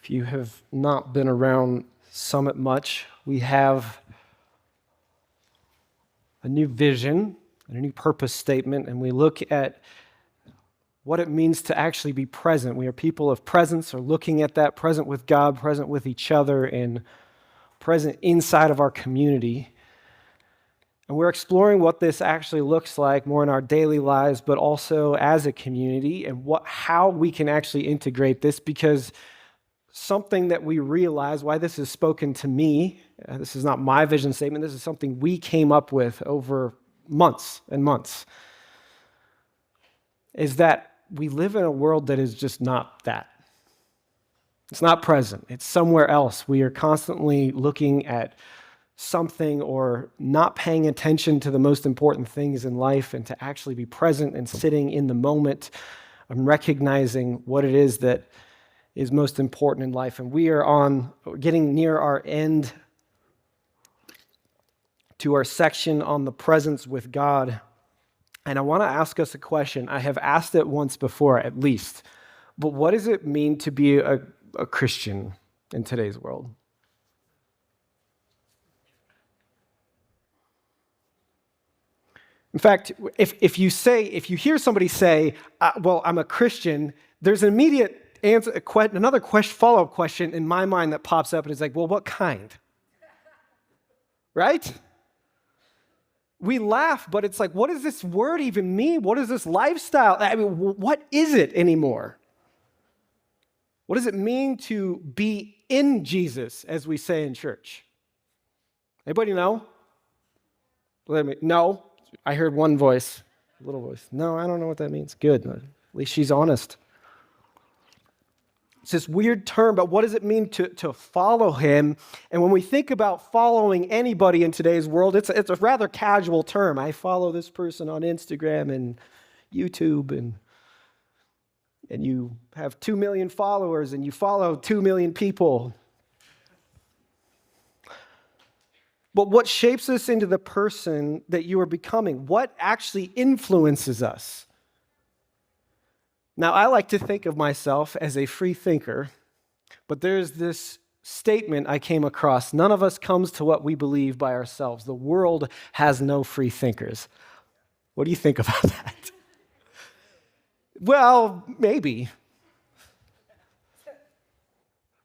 If you have not been around Summit much, we have a new vision and a new purpose statement, and we look at what it means to actually be present. We are people of presence, or looking at that, present with God, present with each other, and present inside of our community. And we're exploring what this actually looks like more in our daily lives, but also as a community, and how we can actually integrate this, because something that we realize, why this is spoken to me, this is not my vision statement, this is something we came up with over months and months, is that we live in a world that is just not that. It's not present. It's somewhere else. We are constantly looking at something or not paying attention to the most important things in life, and to actually be present and sitting in the moment and recognizing what it is that is most important in life. And we are getting near our end to our section on the presence with God. And I want to ask us a question. I have asked it once before, at least. But what does it mean to be a Christian in today's world? In fact, if you hear somebody say, well, I'm a Christian, there's an immediate answer, another follow-up question in my mind that pops up, and it's like, well, what kind? Right? We laugh, but it's like, what does this word even mean? What is this lifestyle? I mean, what is it anymore? What does it mean to be in Jesus, as we say in church? Anybody know? No. I heard one voice, a little voice. No, I don't know what that means. Good. At least she's honest. It's this weird term, but what does it mean to follow him? And when we think about following anybody in today's world, it's a rather casual term. I follow this person on Instagram and YouTube, and you have 2 million followers, and you follow 2 million people. But what shapes us into the person that you are becoming? What actually influences us? Now, I like to think of myself as a free thinker, but there's this statement I came across. None of us comes to what we believe by ourselves. The world has no free thinkers. What do you think about that? Well, maybe.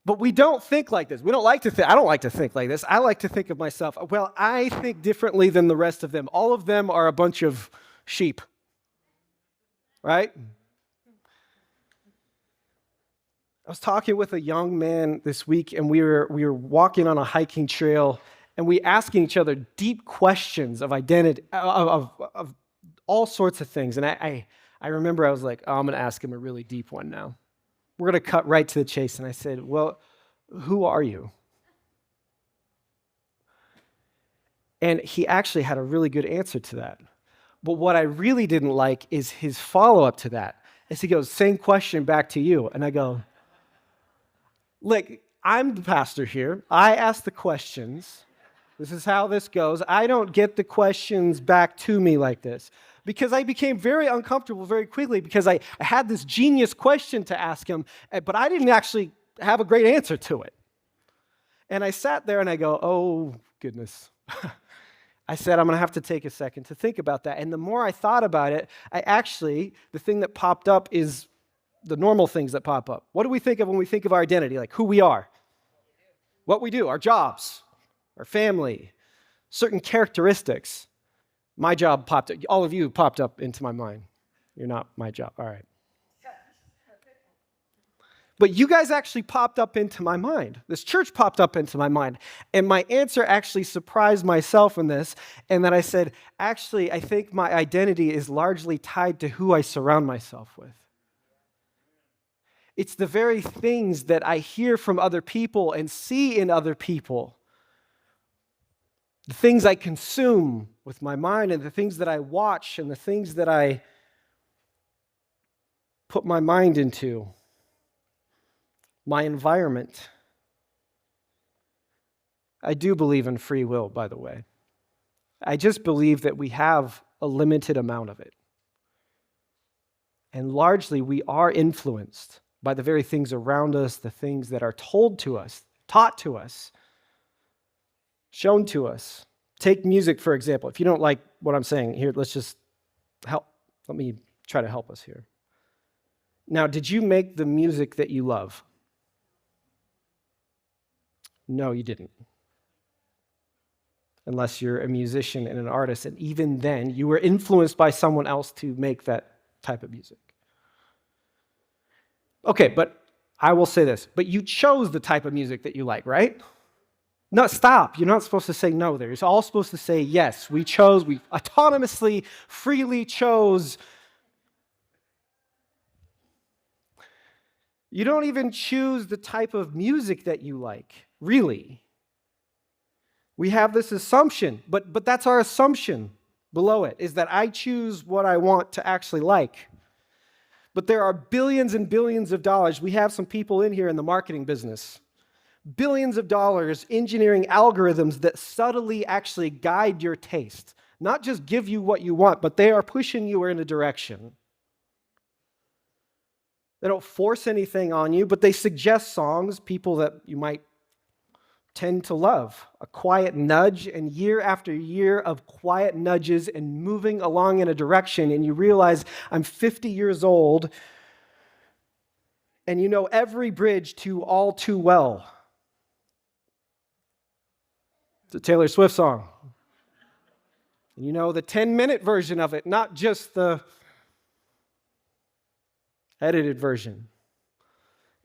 But we don't think like this. We don't like to think. I don't like to think like this. I like to think of myself, well, I think differently than the rest of them. All of them are a bunch of sheep. Right? I was talking with a young man this week, and we were walking on a hiking trail, and we asking each other deep questions of identity, of all sorts of things. And I remember I was like, oh, I'm going to ask him a really deep one now. We're going to cut right to the chase. And I said, well, who are you? And he actually had a really good answer to that. But what I really didn't like is his follow-up to that. As he goes, same question back to you. And I go, look, I'm the pastor here. I ask the questions. This is how this goes. I don't get the questions back to me like this. Because I became very uncomfortable very quickly, because I had this genius question to ask him, but I didn't actually have a great answer to it. And I sat there and I go, oh, goodness. I said, I'm going to have to take a second to think about that. And the more I thought about it, the thing that popped up is the normal things that pop up. What do we think of when we think of our identity? Like who we are, what we do, our jobs, our family, certain characteristics. My job popped up. All of you popped up into my mind. You're not my job. All right. But you guys actually popped up into my mind. This church popped up into my mind. And my answer actually surprised myself in this. And then I said, actually, I think my identity is largely tied to who I surround myself with. It's the very things that I hear from other people and see in other people. The things I consume with my mind, and the things that I watch, and the things that I put my mind into. My environment. I do believe in free will, by the way. I just believe that we have a limited amount of it. And largely, we are influenced by the very things around us, the things that are told to us, taught to us, shown to us. Take music, for example. If you don't like what I'm saying, here, let's just help. Let me try to help us here. Now, did you make the music that you love? No, you didn't. Unless you're a musician and an artist, and even then, you were influenced by someone else to make that type of music. Okay, but I will say this, but you chose the type of music that you like, right? No, stop. You're not supposed to say no there. You're all supposed to say yes. We autonomously, freely chose. You don't even choose the type of music that you like, really. We have this assumption, but that's our assumption below it, is that I choose what I want to actually like. But there are billions and billions of dollars. We have some people in here in the marketing business. Billions of dollars engineering algorithms that subtly actually guide your taste. Not just give you what you want, but they are pushing you in a direction. They don't force anything on you, but they suggest songs, people that you might tend to love. A quiet nudge, and year after year of quiet nudges and moving along in a direction, and you realize I'm 50 years old, and you know every bridge to All Too Well. It's a Taylor Swift song. You know the 10-minute version of it, not just the edited version.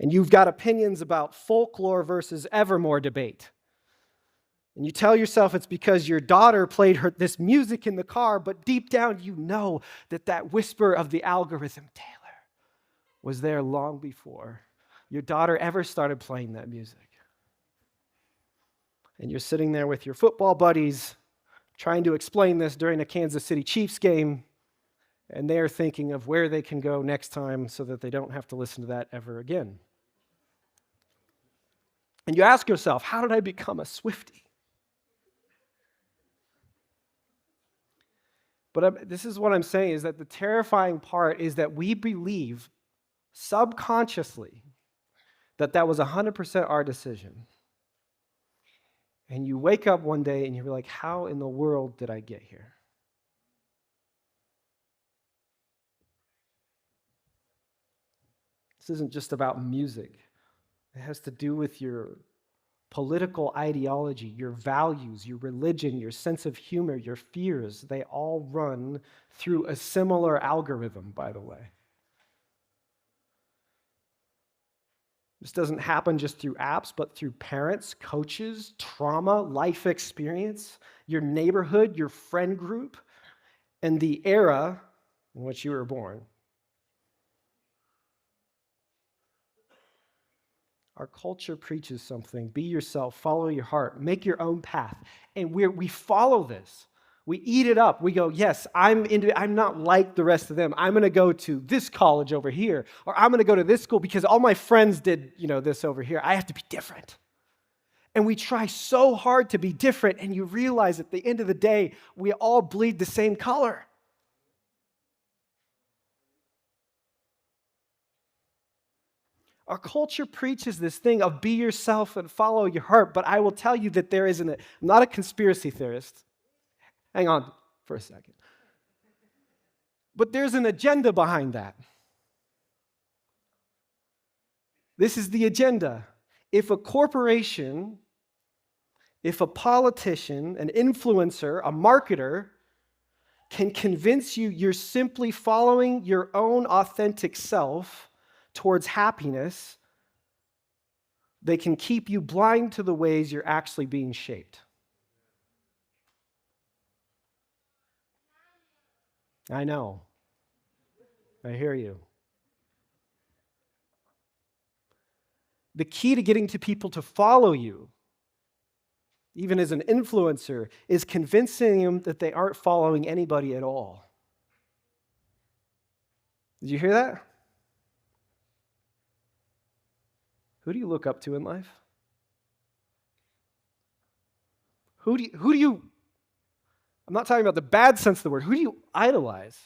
And you've got opinions about folklore versus Evermore debate. And you tell yourself it's because your daughter played this music in the car, but deep down you know that whisper of the algorithm, Taylor, was there long before your daughter ever started playing that music. And you're sitting there with your football buddies trying to explain this during a Kansas City Chiefs game, and they're thinking of where they can go next time so that they don't have to listen to that ever again. And you ask yourself, how did I become a Swiftie? But this is what I'm saying, is that the terrifying part is that we believe subconsciously that was 100% our decision. And you wake up one day and you're like, how in the world did I get here? This isn't just about music. It has to do with your political ideology, your values, your religion, your sense of humor, your fears. They all run through a similar algorithm, by the way. This doesn't happen just through apps, but through parents, coaches, trauma, life experience, your neighborhood, your friend group, and the era in which you were born. Our culture preaches something. Be yourself, follow your heart, make your own path. And we follow this. We eat it up. We go, yes, I'm not like the rest of them. I'm going to go to this college over here, or I'm going to go to this school because all my friends did, this over here. I have to be different. And we try so hard to be different, and you realize at the end of the day, we all bleed the same color. Our culture preaches this thing of be yourself and follow your heart, but I will tell you that I'm not a conspiracy theorist. Hang on for a second. But there's an agenda behind that. This is the agenda. If a corporation, if a politician, an influencer, a marketer can convince you you're simply following your own authentic self towards happiness, they can keep you blind to the ways you're actually being shaped. I know. I hear you. The key to getting to people to follow you, even as an influencer, is convincing them that they aren't following anybody at all. Did you hear that? Who do you look up to in life? Who do you, I'm not talking about the bad sense of the word, who do you idolize?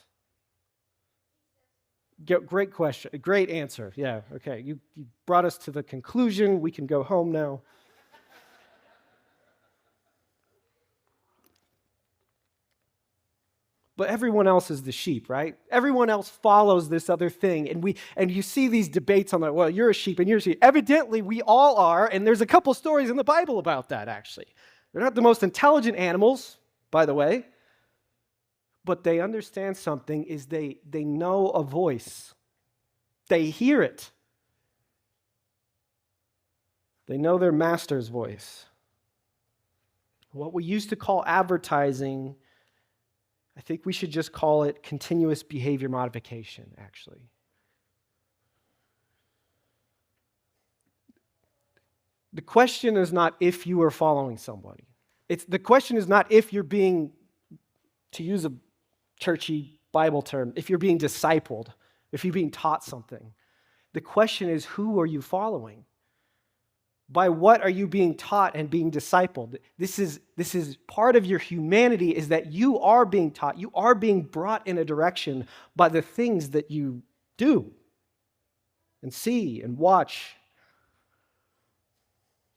Great question. Great answer. Yeah, okay. You brought us to the conclusion. We can go home now. But everyone else is the sheep, right? Everyone else follows this other thing. And you see these debates on that, well, you're a sheep and you're a sheep. Evidently, we all are, and there's a couple stories in the Bible about that, actually. They're not the most intelligent animals, by the way, but they understand something is they know a voice. They hear it. They know their master's voice. What we used to call advertising, I think we should just call it continuous behavior modification, actually. The question is not if you are following somebody. The question is not if you're being, to use a churchy Bible term, if you're being discipled, if you're being taught something. The question is, who are you following? By what are you being taught and being discipled? This is part of your humanity, is that you are being taught, you are being brought in a direction by the things that you do and see and watch.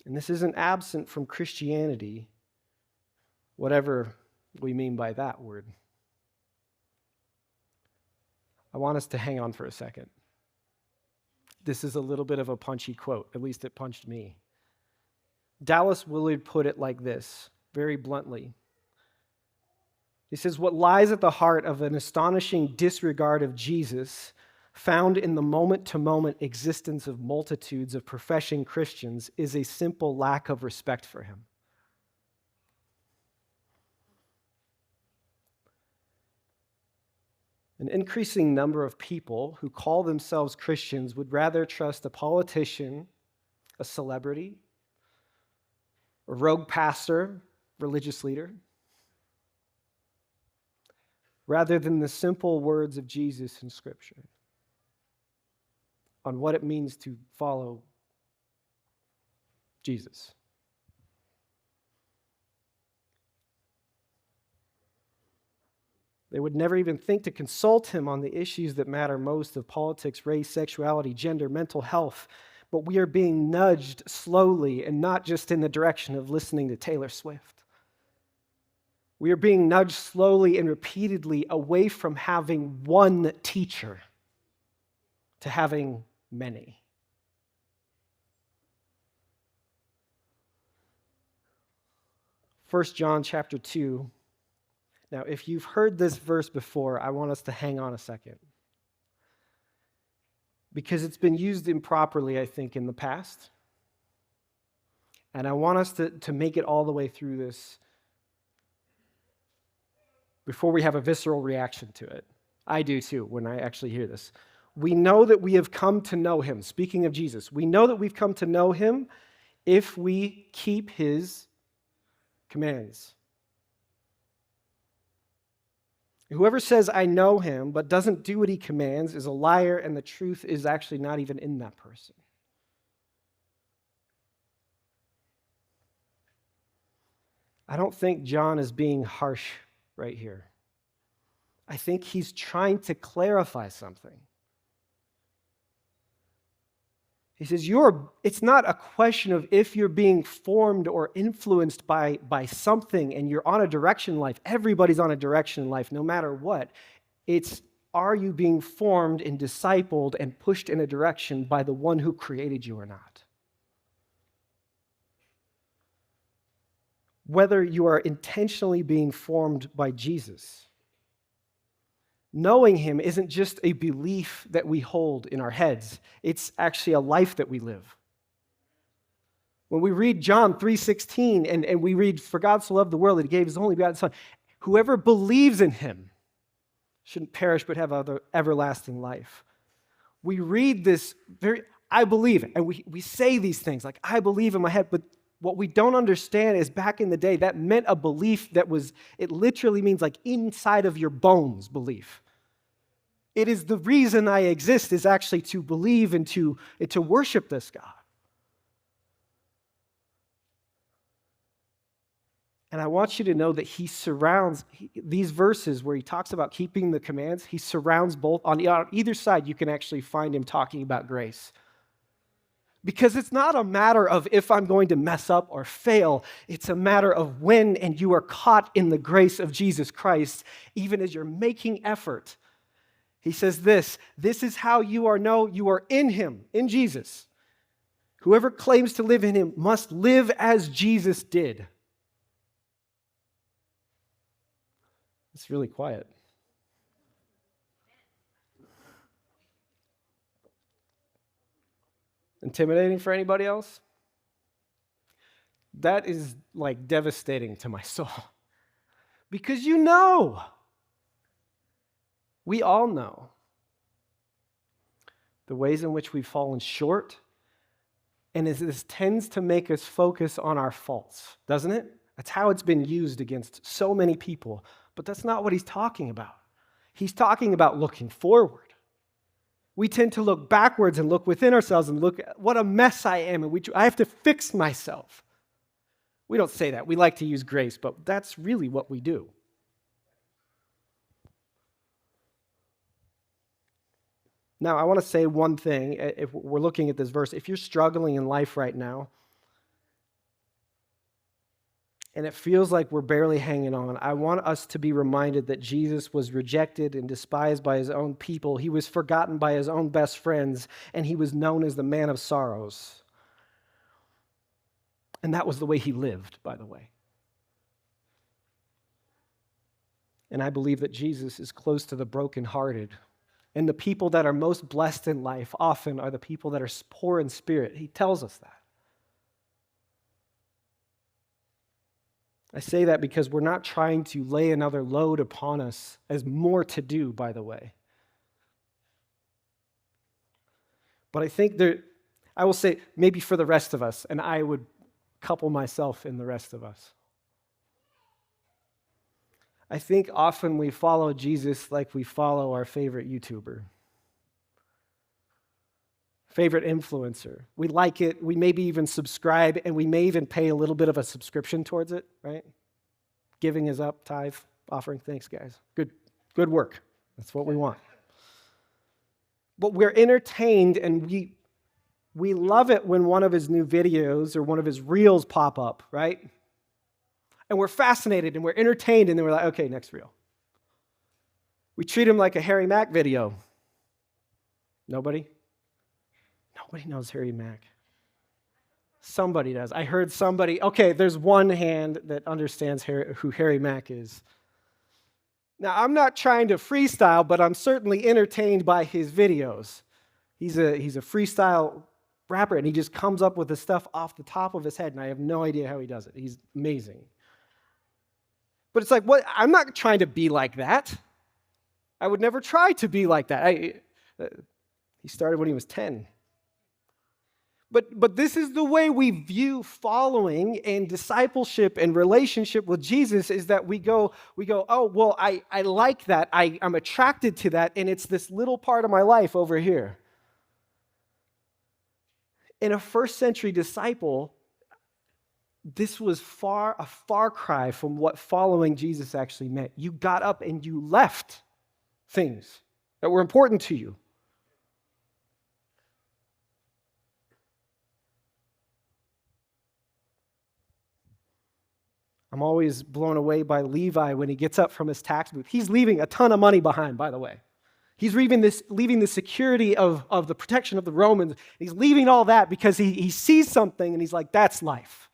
And this isn't absent from Christianity, whatever we mean by that word. I want us to hang on for a second. This is a little bit of a punchy quote, at least it punched me. Dallas Willard put it like this, very bluntly. He says, what lies at the heart of an astonishing disregard of Jesus, found in the moment-to-moment existence of multitudes of professing Christians, is a simple lack of respect for him. An increasing number of people who call themselves Christians would rather trust a politician, a celebrity, a rogue pastor, religious leader, rather than the simple words of Jesus in Scripture on what it means to follow Jesus. They would never even think to consult him on the issues that matter most of politics, race, sexuality, gender, mental health. But we are being nudged slowly, and not just in the direction of listening to Taylor Swift. We are being nudged slowly and repeatedly away from having one teacher to having many. First John chapter 2. Now, if you've heard this verse before, I want us to hang on a second. Because it's been used improperly, I think, in the past. And I want us to make it all the way through this before we have a visceral reaction to it. I do too, when I actually hear this. We know that we have come to know him. Speaking of Jesus, we know that we've come to know him if we keep his commands. Whoever says, I know him, but doesn't do what he commands is a liar, and the truth is actually not even in that person. I don't think John is being harsh right here. I think he's trying to clarify something. He says, it's not a question of if you're being formed or influenced by something and you're on a direction in life. Everybody's on a direction in life, no matter what. It's, are you being formed and discipled and pushed in a direction by the one who created you or not? Whether you are intentionally being formed by Jesus. Knowing him isn't just a belief that we hold in our heads. It's actually a life that we live. When we read John 3:16 and we read, for God so loved the world that he gave his only begotten Son, whoever believes in him shouldn't perish but have everlasting life. We read this I believe, and we say these things like, I believe in my head, but what we don't understand is back in the day, that meant a belief it literally means like inside of your bones belief. It is the reason I exist is actually to believe and to worship this God. And I want you to know that he surrounds these verses where he talks about keeping the commands. He surrounds both. On either side, you can actually find him talking about grace. Because it's not a matter of if I'm going to mess up or fail. It's a matter of when and you are caught in the grace of Jesus Christ, even as you're making effort. He says this is how you are in him, in Jesus. Whoever claims to live in him must live as Jesus did. It's really quiet. Intimidating for anybody else? That is like devastating to my soul. Because you know, we all know the ways in which we've fallen short, and this tends to make us focus on our faults, doesn't it? That's how it's been used against so many people. But that's not what he's talking about. He's talking about looking forward. We tend to look backwards and look within ourselves and look at what a mess I am, and I have to fix myself. We don't say that. We like to use grace, but that's really what we do. Now, I want to say one thing. If we're looking at this verse, if you're struggling in life right now, and it feels like we're barely hanging on, I want us to be reminded that Jesus was rejected and despised by his own people. He was forgotten by his own best friends, and he was known as the man of sorrows. And that was the way he lived, by the way. And I believe that Jesus is close to the brokenhearted. And the people that are most blessed in life often are the people that are poor in spirit. He tells us that. I say that because we're not trying to lay another load upon us as more to do, by the way. But I think I will say, maybe for the rest of us, and I would couple myself in the rest of us. I think often we follow Jesus like we follow our favorite YouTuber, favorite influencer. We like it, we maybe even subscribe, and we may even pay a little bit of a subscription towards it, right? Giving is up, tithe, offering. Thanks, guys. Good work. That's what we want. But we're entertained, and we love it when one of his new videos or one of his reels pop up, right? And we're fascinated, and we're entertained, and then we're like, okay, next reel. We treat him like a Harry Mack video. Nobody? Nobody knows Harry Mack. Somebody does. I heard somebody, okay, there's one hand that understands who Harry Mack is. Now, I'm not trying to freestyle, but I'm certainly entertained by his videos. He's a freestyle rapper, and he just comes up with the stuff off the top of his head, and I have no idea how he does it. He's amazing. But it's like, what? I'm not trying to be like that. I would never try to be like that. He started when he was 10. But this is the way we view following and discipleship and relationship with Jesus, is that we go, oh, well, I like that. I'm attracted to that, and it's this little part of my life over here. In a first century disciple, this was a far cry from what following Jesus actually meant. You got up and you left things that were important to you. I'm always blown away by Levi when he gets up from his tax booth. He's leaving a ton of money behind, by the way. He's leaving the security of the protection of the Romans. He's leaving all that because he sees something and he's like, that's life.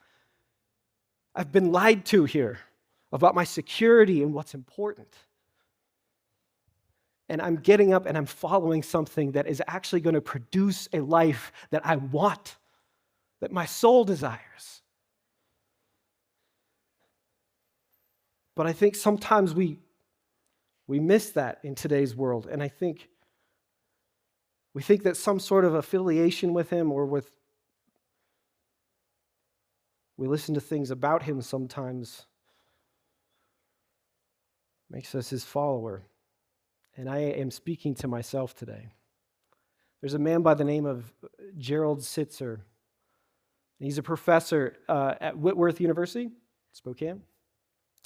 I've been lied to here about my security and what's important. And I'm getting up and I'm following something that is actually going to produce a life that I want, that my soul desires. But I think sometimes we miss that in today's world. And I think we think that some sort of affiliation with him we listen to things about him sometimes makes us his follower. And I am speaking to myself today. There's a man by the name of Gerald Sitzer. He's a professor at Whitworth University, Spokane.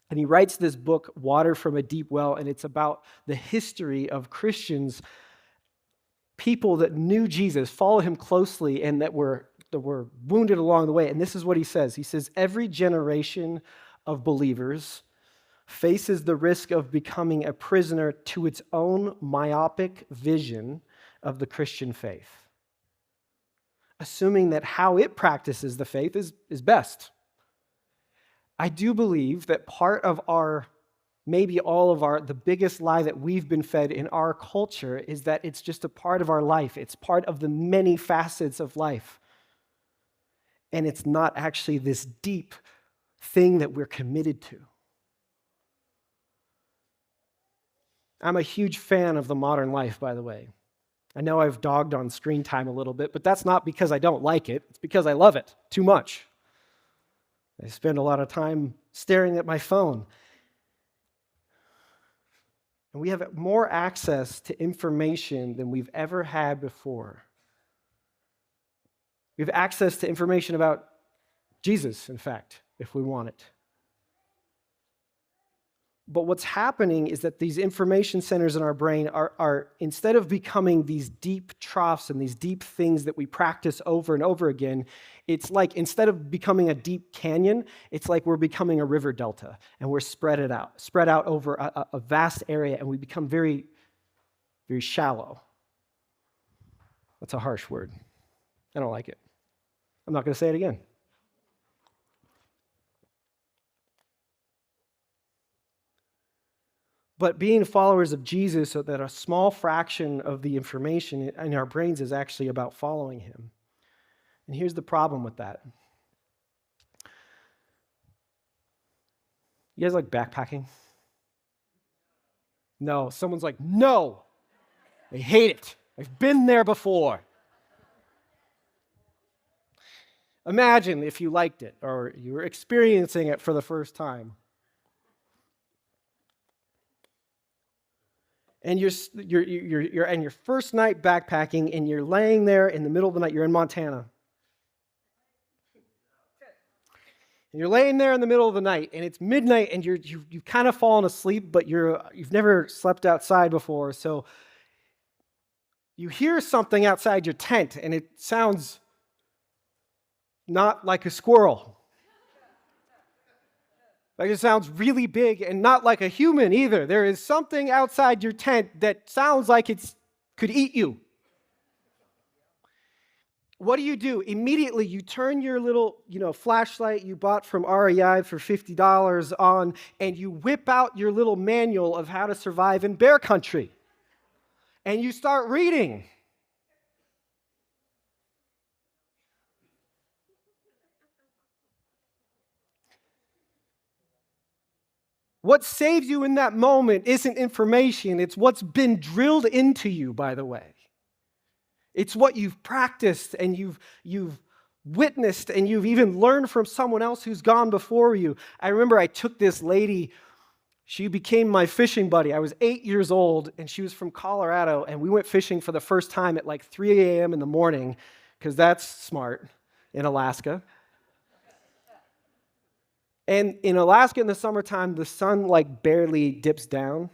And he writes this book, Water from a Deep Well, and it's about the history of Christians, people that knew Jesus, followed him closely, and that were wounded along the way. And this is what he says. He says, every generation of believers faces the risk of becoming a prisoner to its own myopic vision of the Christian faith, assuming that how it practices the faith is best. I do believe that part of our, maybe all of our, the biggest lie that we've been fed in our culture is that it's just a part of our life. It's part of the many facets of life. And it's not actually this deep thing that we're committed to. I'm a huge fan of the modern life, by the way. I know I've dogged on screen time a little bit, but that's not because I don't like it. It's because I love it too much. I spend a lot of time staring at my phone. And we have more access to information than we've ever had before. We have access to information about Jesus, in fact, if we want it. But what's happening is that these information centers in our brain are instead of becoming these deep troughs and these deep things that we practice over and over again, it's like instead of becoming a deep canyon, it's like we're becoming a river delta, and we're spread out over a vast area, and we become very, very shallow. That's a harsh word. I don't like it. I'm not going to say it again. But being followers of Jesus, so that a small fraction of the information in our brains is actually about following him. And here's the problem with that. You guys like backpacking? No. Someone's like, no. I hate it. I've been there before. Imagine if you liked it or you were experiencing it for the first time. And you're on your first night backpacking, and you're laying there in the middle of the night. You're in Montana. And you're laying there in the middle of the night, and it's midnight, and you've kind of fallen asleep, but you've never slept outside before. So you hear something outside your tent, and it sounds not like a squirrel. Like it sounds really big, and not like a human either. There is something outside your tent that sounds like it could eat you. What do? Immediately, you turn your little, flashlight you bought from REI for $50 on, and you whip out your little manual of how to survive in bear country. And you start reading. What saves you in that moment isn't information, it's what's been drilled into you, by the way. It's what you've practiced and you've witnessed and you've even learned from someone else who's gone before you. I remember I took this lady, she became my fishing buddy. I was 8 years old, and she was from Colorado, and we went fishing for the first time at like 3 a.m. in the morning, because that's smart in Alaska. And in Alaska in the summertime, the sun like barely dips down,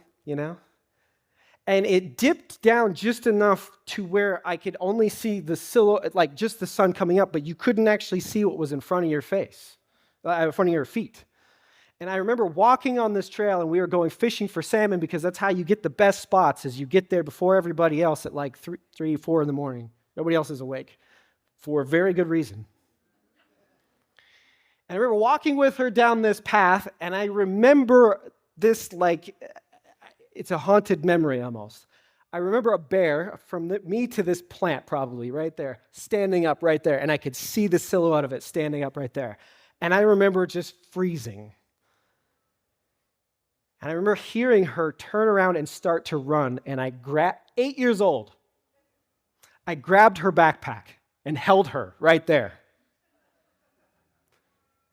And it dipped down just enough to where I could only see the silhouette, like just the sun coming up, but you couldn't actually see what was in front of your face, in front of your feet. And I remember walking on this trail, and we were going fishing for salmon, because that's how you get the best spots, is you get there before everybody else at like 3, 4 in the morning. Nobody else is awake for a very good reason. And I remember walking with her down this path, and I remember this like, it's a haunted memory almost. I remember a bear from me to this plant probably right there, standing up right there, and I could see the silhouette of it standing up right there. And I remember just freezing. And I remember hearing her turn around and start to run, and 8 years old, I grabbed her backpack and held her right there.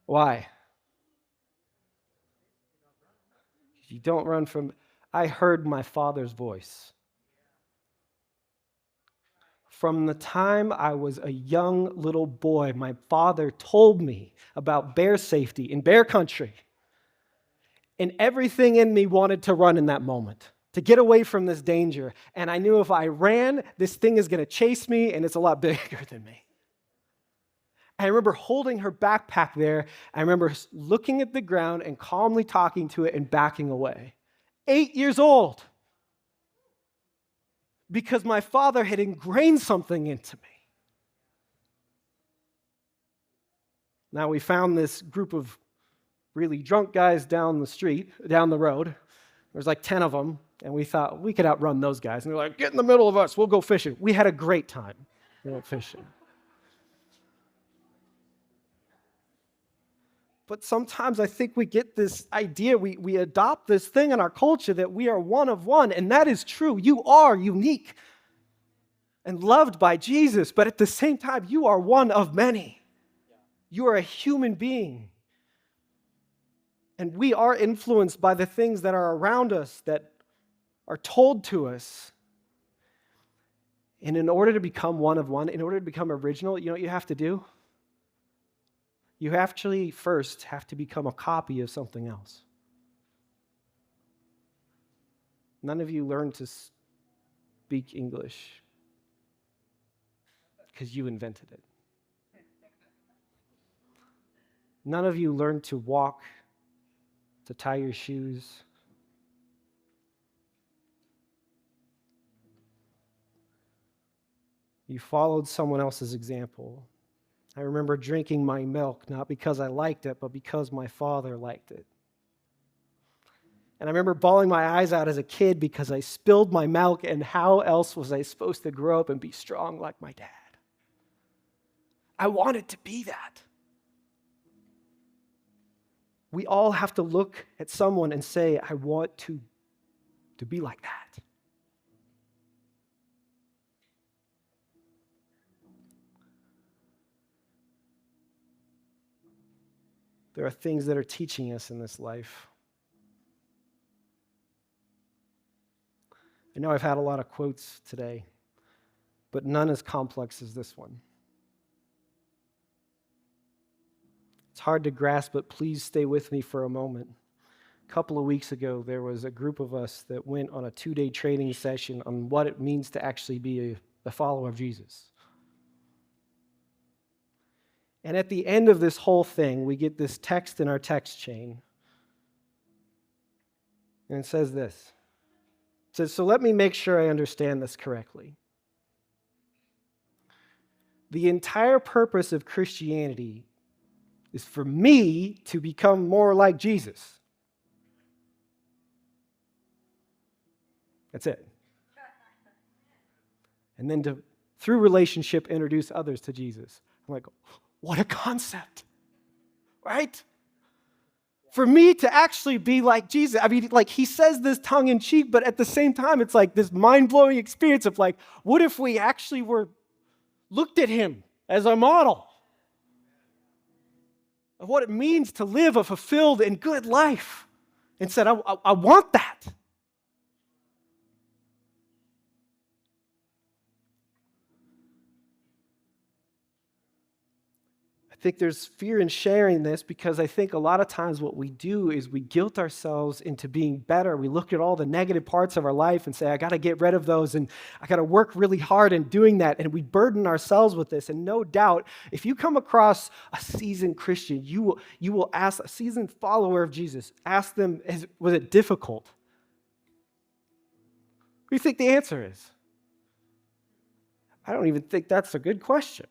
Why? You don't run from... I heard my Father's voice. From the time I was a young little boy, my father told me about bear safety in bear country. And everything in me wanted to run in that moment, to get away from this danger. And I knew if I ran, this thing is going to chase me, and it's a lot bigger than me. I remember holding her backpack there. I remember looking at the ground and calmly talking to it and backing away. 8 years old. Because my father had ingrained something into me. Now we found this group of really drunk guys down the road. There's like 10 of them, and we thought we could outrun those guys. And they're like, get in the middle of us, we'll go fishing. We had a great time. We went fishing. But sometimes I think we get this idea, we adopt this thing in our culture that we are one of one, and that is true. You are unique and loved by Jesus, but at the same time, you are one of many. You are a human being. And we are influenced by the things that are around us, that are told to us. And in order to become one of one, in order to become original, you know what you have to do? You actually first have to become a copy of something else. None of you learned to speak English because you invented it. None of you learned to walk, to tie your shoes. You followed someone else's example. I remember drinking my milk, not because I liked it, but because my father liked it. And I remember bawling my eyes out as a kid because I spilled my milk, and how else was I supposed to grow up and be strong like my dad? I wanted to be that. We all have to look at someone and say, I want to be like that. There are things that are teaching us in this life. I know I've had a lot of quotes today, but none as complex as this one. It's hard to grasp, but please stay with me for a moment. A couple of weeks ago, there was a group of us that went on a 2-day training session on what it means to actually be a follower of Jesus. And at the end of this whole thing, we get this text in our text chain. And it says this. It says, so let me make sure I understand this correctly. The entire purpose of Christianity is for me to become more like Jesus. That's it. And then to, through relationship, introduce others to Jesus. I'm like, what a concept, right? For me to actually be like Jesus. I mean, like he says this tongue in cheek, but at the same time, it's like this mind-blowing experience of like, what if we actually looked at him as our model of what it means to live a fulfilled and good life and said, I want that. I think there's fear in sharing this because I think a lot of times what we do is we guilt ourselves into being better. We look at all the negative parts of our life and say, I got to get rid of those and I got to work really hard in doing that. And we burden ourselves with this. And no doubt, if you come across a seasoned Christian, you will ask a seasoned follower of Jesus, ask them, was it difficult? What do you think the answer is? I don't even think that's a good question.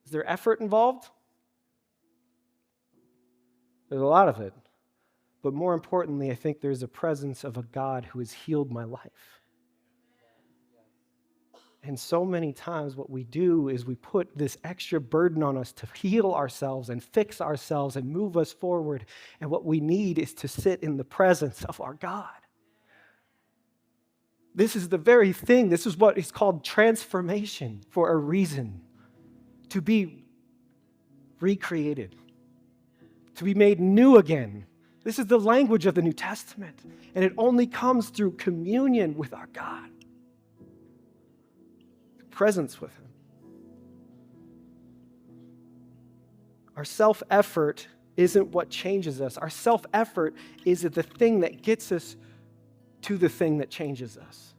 Is there effort involved? There's a lot of it. But more importantly, I think there's a presence of a God who has healed my life. And so many times what we do is we put this extra burden on us to heal ourselves and fix ourselves and move us forward. And what we need is to sit in the presence of our God. This is the very thing. This is what is called transformation for a reason. To be recreated, to be made new again. This is the language of the New Testament, and it only comes through communion with our God, presence with Him. Our self-effort isn't what changes us. Our self-effort is the thing that gets us to the thing that changes us.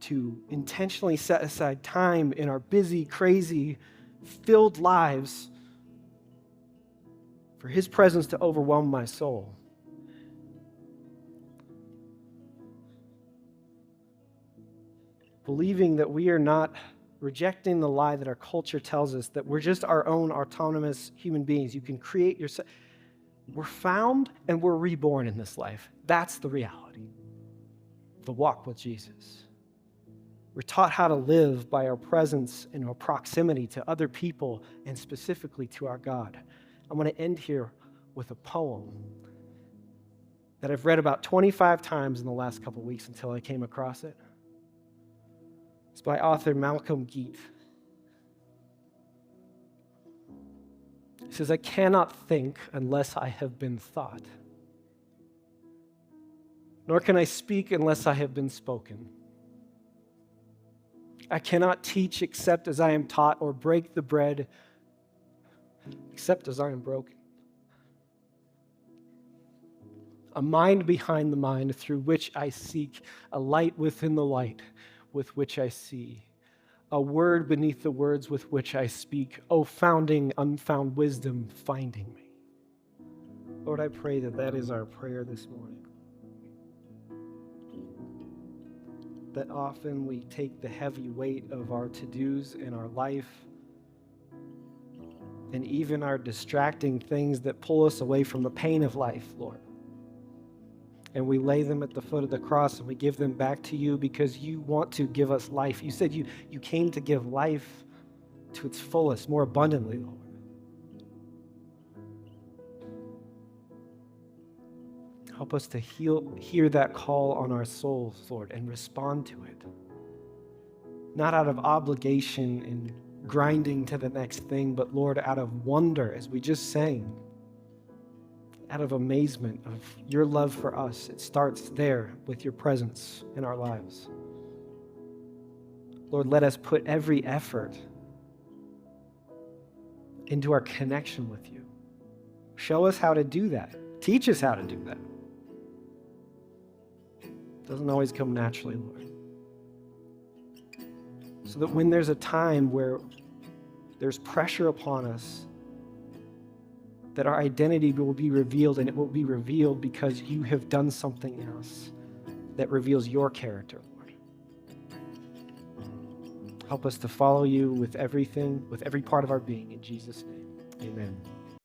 To intentionally set aside time in our busy, crazy, filled lives for His presence to overwhelm my soul. Believing that we are not rejecting the lie that our culture tells us that we're just our own autonomous human beings. You can create yourself. We're found and we're reborn in this life. That's the reality. The walk with Jesus. We're taught how to live by our presence and our proximity to other people and specifically to our God. I want to end here with a poem that I've read about 25 times in the last couple of weeks until I came across it. It's by author Malcolm Geet. He says, I cannot think unless I have been thought, nor can I speak unless I have been spoken. I cannot teach except as I am taught, or break the bread except as I am broken. A mind behind the mind through which I seek, a light within the light with which I see, a word beneath the words with which I speak, O founding, unfound wisdom finding me. Lord, I pray that that is our prayer this morning. That often we take the heavy weight of our to-dos in our life and even our distracting things that pull us away from the pain of life, Lord. And we lay them at the foot of the cross and we give them back to you because you want to give us life. You said you came to give life to its fullest, more abundantly, Lord. Help us to hear that call on our souls, Lord, and respond to it. Not out of obligation and grinding to the next thing, but Lord, out of wonder, as we just sang, out of amazement of your love for us. It starts there with your presence in our lives. Lord, let us put every effort into our connection with you. Show us how to do that. Teach us how to do that. Doesn't always come naturally, Lord. So that when there's a time where there's pressure upon us, that our identity will be revealed, and it will be revealed because you have done something in us that reveals your character, Lord. Help us to follow you with everything, with every part of our being. In Jesus' name, amen.